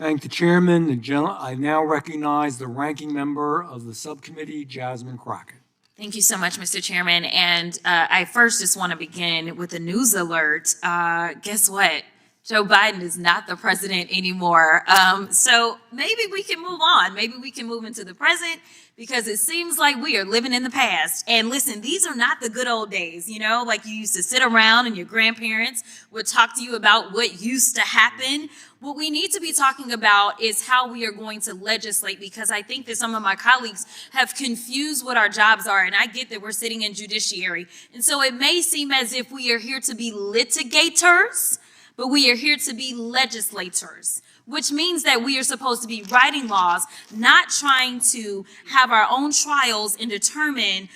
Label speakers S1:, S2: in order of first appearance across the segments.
S1: Thank the chairman. I now recognize the ranking member of the subcommittee, Jasmine Crockett.
S2: Thank you so much, Mr. Chairman. And I first just want to begin with a news alert. Guess what? Joe Biden is not the president anymore. So maybe we can move on. Maybe we can move into the present, because it seems like we are living in the past. And listen, these are not the good old days, like you used to sit around and your grandparents would talk to you about what used to happen. What we need to be talking about is how we are going to legislate, because I think that some of my colleagues have confused what our jobs are. And I get that we're sitting in judiciary. And so it may seem as if we are here to be litigators, but we are here to be legislators, which means that we are supposed to be writing laws, not trying to have our own trials and determine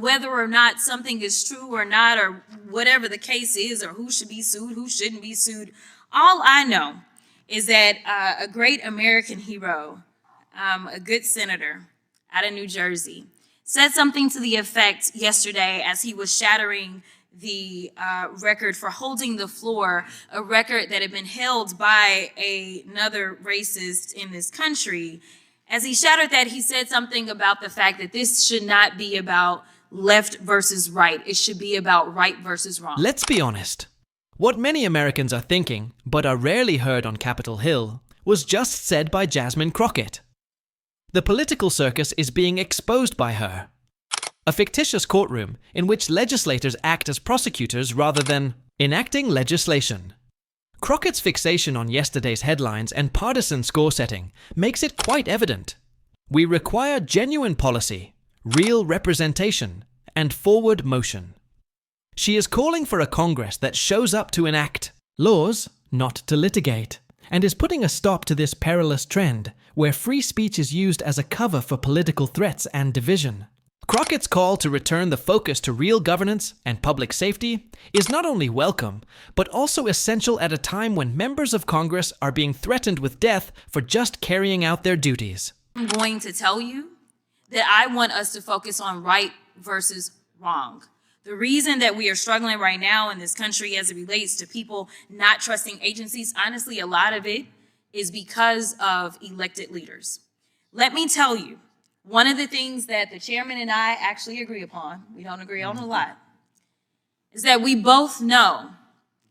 S2: whether or not something is true or not, or whatever the case is, or who should be sued, who shouldn't be sued. All I know is that a great American hero, a good senator out of New Jersey, said something to the effect yesterday as he was shattering the record for holding the floor, a record that had been held by another racist in this country. As he shattered that, he said something about the fact that this should not be about left versus right. It should be about right versus wrong.
S3: Let's be honest. What many Americans are thinking, but are rarely heard on Capitol Hill, was just said by Jasmine Crockett. The political circus is being exposed by her. A fictitious courtroom in which legislators act as prosecutors rather than enacting legislation. Crockett's fixation on yesterday's headlines and partisan score setting makes it quite evident. We require genuine policy, real representation, and forward motion. She is calling for a Congress that shows up to enact laws, not to litigate, and is putting a stop to this perilous trend where free speech is used as a cover for political threats and division. Crockett's call to return the focus to real governance and public safety is not only welcome, but also essential at a time when members of Congress are being threatened with death for just carrying out their duties.
S2: I'm going to tell you that I want us to focus on right versus wrong. The reason that we are struggling right now in this country as it relates to people not trusting agencies, honestly, a lot of it is because of elected leaders. Let me tell you, one of the things that the chairman and I actually agree upon, we don't agree on a lot, is that we both know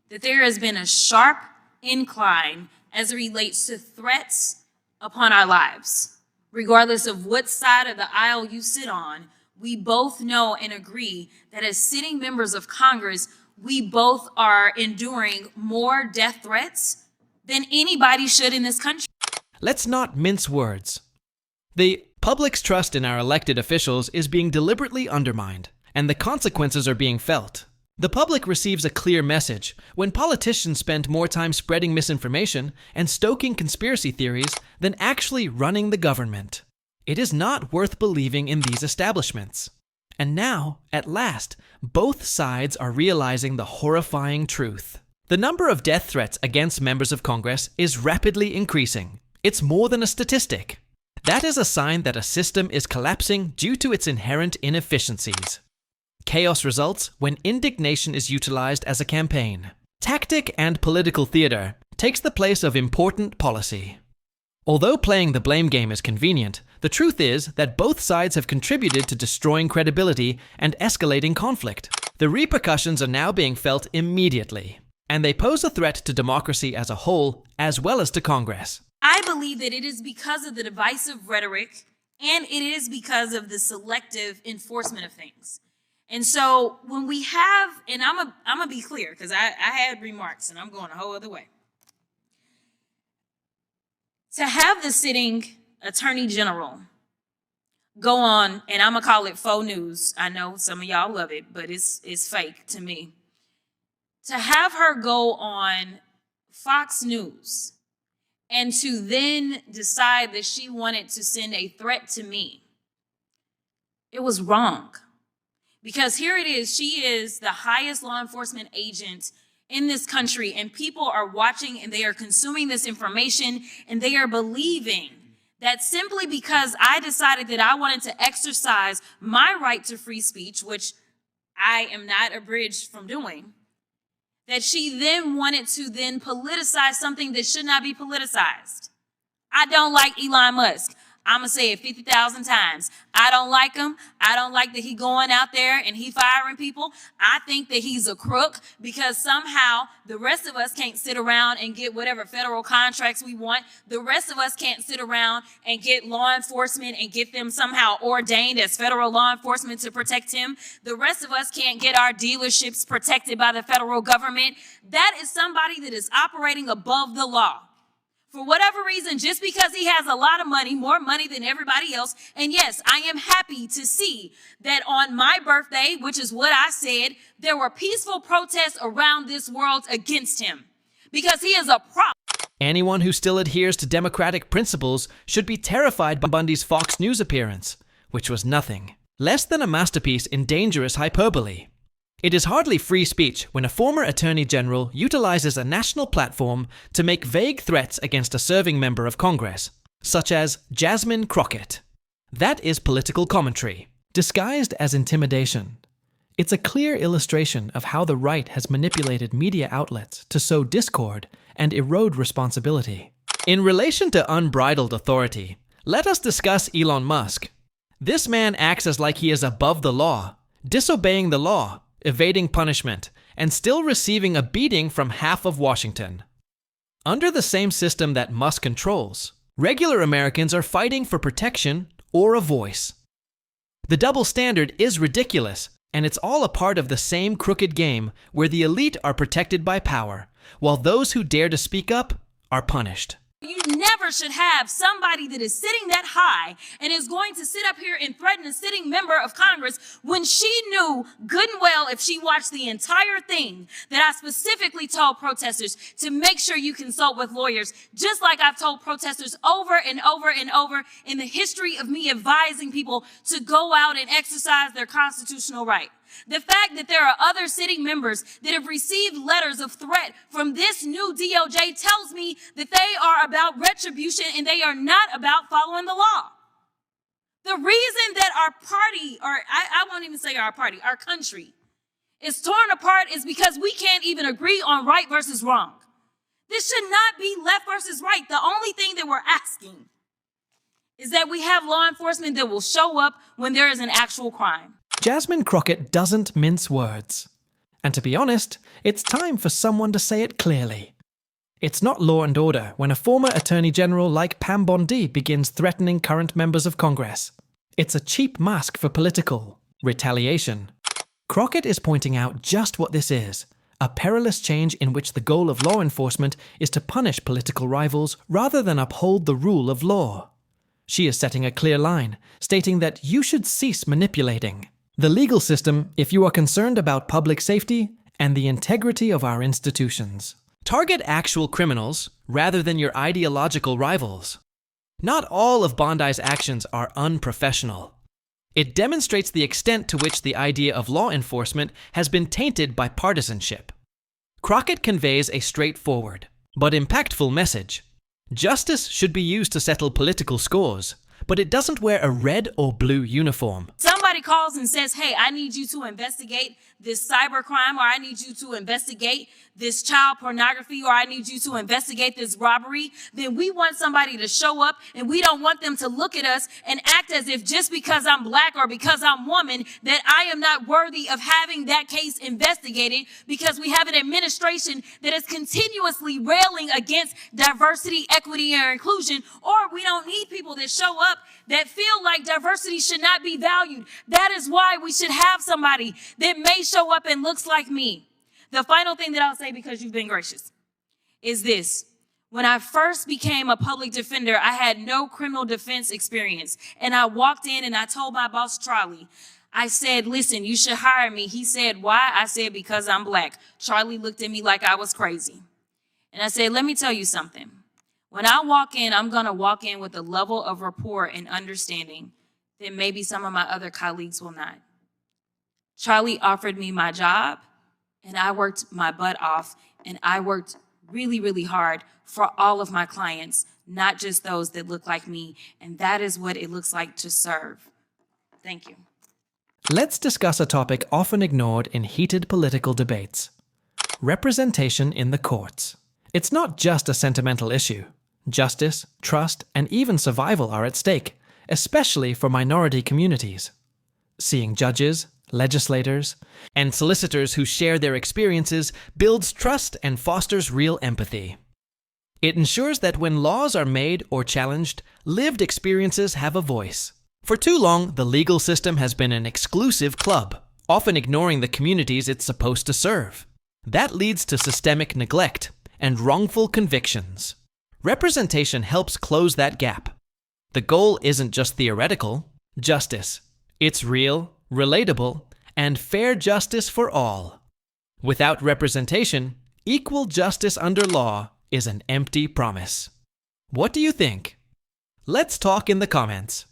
S2: that there has been a sharp incline as it relates to threats upon our lives. Regardless of what side of the aisle you sit on, we both know and agree that as sitting members of Congress, we both are enduring more death threats than anybody should in this country.
S3: Let's not mince words. The public's trust in our elected officials is being deliberately undermined, and the consequences are being felt. The public receives a clear message when politicians spend more time spreading misinformation and stoking conspiracy theories than actually running the government. It is not worth believing in these establishments. And now, at last, both sides are realizing the horrifying truth. The number of death threats against members of Congress is rapidly increasing. It's more than a statistic. That is a sign that a system is collapsing due to its inherent inefficiencies. Chaos results when indignation is utilized as a campaign. Tactic and political theater takes the place of important policy. Although playing the blame game is convenient, the truth is that both sides have contributed to destroying credibility and escalating conflict. The repercussions are now being felt immediately, and they pose a threat to democracy as a whole, as well as to Congress.
S2: I believe that it is because of the divisive rhetoric, and it is because of the selective enforcement of things. And so when we have, and I'm gonna be clear, because I had remarks and I'm going a whole other way. To have the sitting attorney general go on, and I'm gonna call it faux news. I know some of y'all love it, but it's fake to me. To have her go on Fox News and to then decide that she wanted to send a threat to me, it was wrong. Because here it is, she is the highest law enforcement agent in this country, and people are watching and they are consuming this information, and they are believing that simply because I decided that I wanted to exercise my right to free speech, which I am not abridged from doing, that she then wanted to then politicize something that should not be politicized. I don't like Elon Musk. I'm going to say it 50,000 times. I don't like him. I don't like that he going out there and he firing people. I think that he's a crook because somehow the rest of us can't sit around and get whatever federal contracts we want. The rest of us can't sit around and get law enforcement and get them somehow ordained as federal law enforcement to protect him. The rest of us can't get our dealerships protected by the federal government. That is somebody that is operating above the law. For whatever reason, just because he has a lot of money, more money than everybody else. And yes, I am happy to see that on my birthday, which is what I said, there were peaceful protests around this world against him because he is a problem.
S3: Anyone who still adheres to democratic principles should be terrified by Bundy's Fox News appearance, which was nothing less than a masterpiece in dangerous hyperbole. It is hardly free speech when a former attorney general utilizes a national platform to make vague threats against a serving member of Congress, such as Jasmine Crockett. That is political commentary, disguised as intimidation. It's a clear illustration of how the right has manipulated media outlets to sow discord and erode responsibility. In relation to unbridled authority, let us discuss Elon Musk. This man acts as like he is above the law, disobeying the law, evading punishment, and still receiving a beating from half of Washington. Under the same system that Musk controls, regular Americans are fighting for protection or a voice. The double standard is ridiculous, and it's all a part of the same crooked game where the elite are protected by power, while those who dare to speak up are punished.
S2: You never should have somebody that is sitting that high and is going to sit up here and threaten a sitting member of Congress when she knew good and well, if she watched the entire thing, that I specifically told protesters to make sure you consult with lawyers, just like I've told protesters over and over and over in the history of me advising people to go out and exercise their constitutional right. The fact that there are other sitting members that have received letters of threat from this new DOJ tells me that they are about retribution and they are not about following the law. The reason that our party, or I won't even say our party, our country is torn apart is because we can't even agree on right versus wrong. This should not be left versus right. The only thing that we're asking is that we have law enforcement that will show up when there is an actual crime.
S3: Jasmine Crockett doesn't mince words. And to be honest, it's time for someone to say it clearly. It's not law and order when a former attorney general like Pam Bondi begins threatening current members of Congress. It's a cheap mask for political retaliation. Crockett is pointing out just what this is, a perilous change in which the goal of law enforcement is to punish political rivals rather than uphold the rule of law. She is setting a clear line, stating that you should cease manipulating the legal system if you are concerned about public safety and the integrity of our institutions. Target actual criminals rather than your ideological rivals. Not all of Bondi's actions are unprofessional. It demonstrates the extent to which the idea of law enforcement has been tainted by partisanship. Crockett conveys a straightforward but impactful message. Justice should be used to settle political scores, but it doesn't wear a red or blue uniform.
S2: Somebody calls and says, hey, I need you to investigate this cyber crime, or I need you to investigate this child pornography, or I need you to investigate this robbery, then we want somebody to show up, and we don't want them to look at us and act as if just because I'm black or because I'm woman that I am not worthy of having that case investigated, because we have an administration that is continuously railing against diversity, equity, and inclusion, or we don't need people that show up that feel like diversity should not be valued. That is why we should have somebody that may show up and looks like me. The final thing that I'll say, because you've been gracious, is this. When I first became a public defender, I had no criminal defense experience. And I walked in and I told my boss, Charlie, I said, listen, you should hire me. He said, why? I said, because I'm black. Charlie looked at me like I was crazy. And I said, let me tell you something. When I walk in, I'm going to walk in with a level of rapport and understanding that maybe some of my other colleagues will not. Charlie offered me my job, and I worked my butt off, and I worked really, really hard for all of my clients, not just those that look like me, and that is what it looks like to serve. Thank you.
S3: Let's discuss a topic often ignored in heated political debates: representation in the courts. It's not just a sentimental issue. Justice, trust, and even survival are at stake, especially for minority communities. Seeing judges, legislators, and solicitors who share their experiences builds trust and fosters real empathy. It ensures that when laws are made or challenged, lived experiences have a voice. For too long, the legal system has been an exclusive club, often ignoring the communities it's supposed to serve. That leads to systemic neglect and wrongful convictions. Representation helps close that gap. The goal isn't just theoretical. Justice. It's real, relatable, and fair justice for all. Without representation, equal justice under law is an empty promise. What do you think? Let's talk in the comments.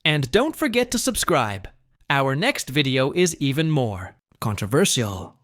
S3: And don't forget to subscribe. Our next video is even more controversial.